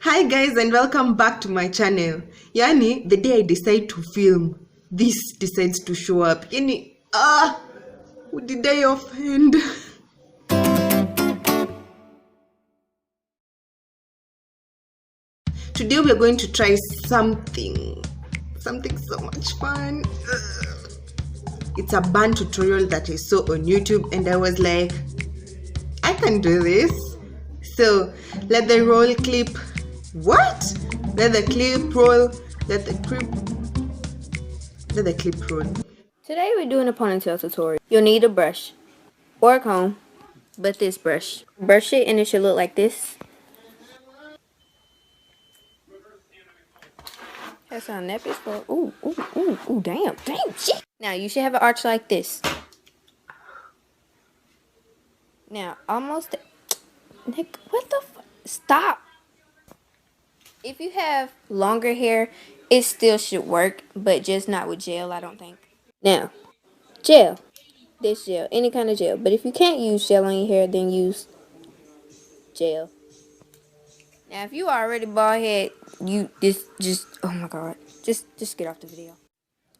Hi guys and welcome back to my channel. Yani, the day I decide to film, this decides to show up. Yani, who did I offend? Today we are going to try something so much fun. It's a band tutorial that I saw on YouTube and I was like, I can do this. So let the roll clip. What? Let the clip roll. Let the clip roll. Today we're doing a ponytail tutorial. You'll need a brush or a comb, but this brush. Brush it and it should look like this. That's how nappies for. Ooh, damn, shit. Now you should have an arch like this. Now almost. Nick, what the fuck? Stop. If you have longer hair, it still should work, but just not with gel, I don't think. Now, gel. This gel, any kind of gel. But if you can't use gel on your hair, then use gel. Now, if you already bald head, you just oh my god, just get off the video.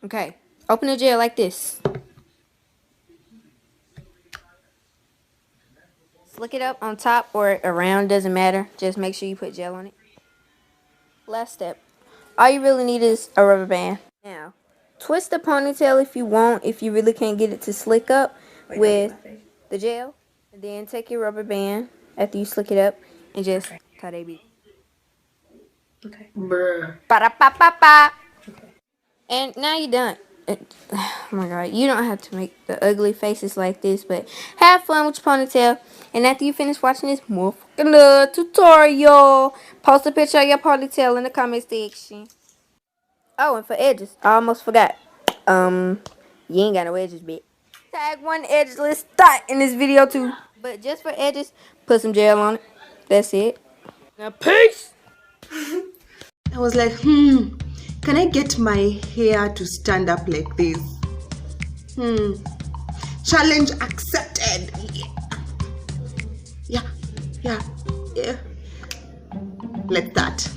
Okay, open the gel like this. Slick it up on top or around, doesn't matter. Just make sure you put gel on it. Last step. All you really need is a rubber band. Now, twist the ponytail if you want, if you really can't get it to slick up with the gel. And then take your rubber band after you slick it up and just tie they be. Okay. Bruh. Ba-da-ba-ba-ba. Okay. And now you're done. Oh my god, you don't have to make the ugly faces like this, but have fun with your ponytail. And after you finish watching this motherfucking tutorial, post a picture of your ponytail in the comment section. Oh, and for edges, I almost forgot. You ain't got no edges, bitch. Tag one edgeless dot in this video too. But just for edges, put some gel on it. That's it. Now peace. I was like, can I get my hair to stand up like this? Challenge accepted. Yeah. Like that.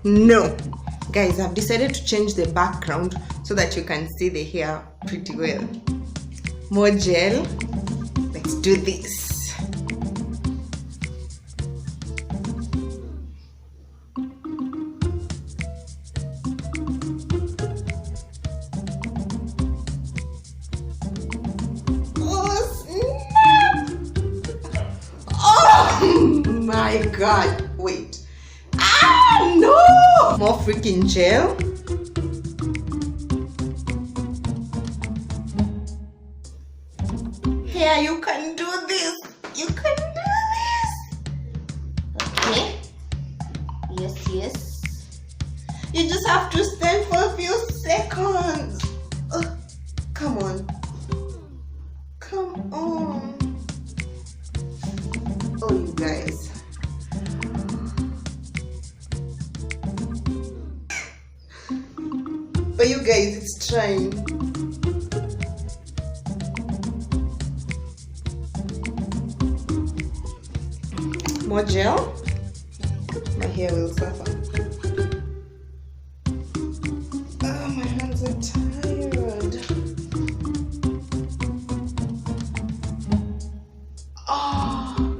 No, guys, I've decided to change the background so that you can see the hair pretty well. More gel. Let's do this. Oh, snap! Oh my god, wait. No! More freaking gel. Here, you can do this. You can do this. Okay. Yes. You just have to stand for a few seconds. Come on. Oh, you guys. But you guys, it's trying. More gel. My hair will suffer. Oh, my hands are tired. Oh,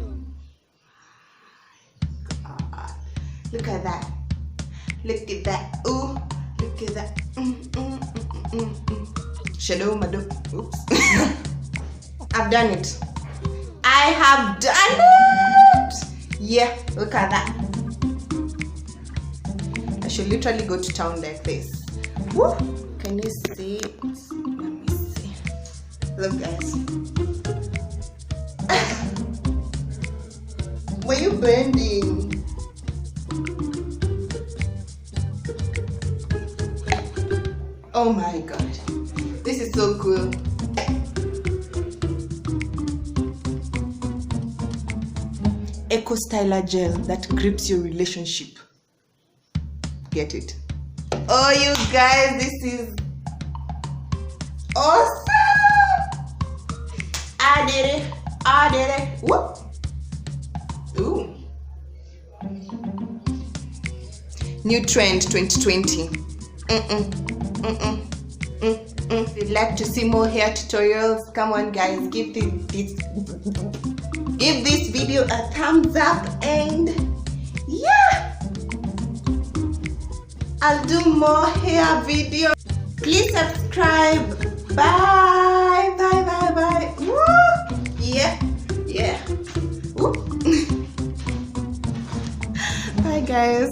God. Look at that. Look at that. Ooh, look at that. Shadow, madam. Oops. I've done it. I have done it. Yeah, look at that. I should literally go to town like this. Woo! Can Can you see it? Let me see. Look, guys. Were you bending? Oh my god, this is so cool. Eco Styler gel that grips your relationship. Get it? Oh, you guys, this is awesome! I did it. Whoop. Ooh. New trend 2020. If you'd like to see more hair tutorials, come on guys, give this video a thumbs up, and yeah, I'll do more hair videos. Please subscribe. Bye. Woo! Yeah. Woo! Bye guys.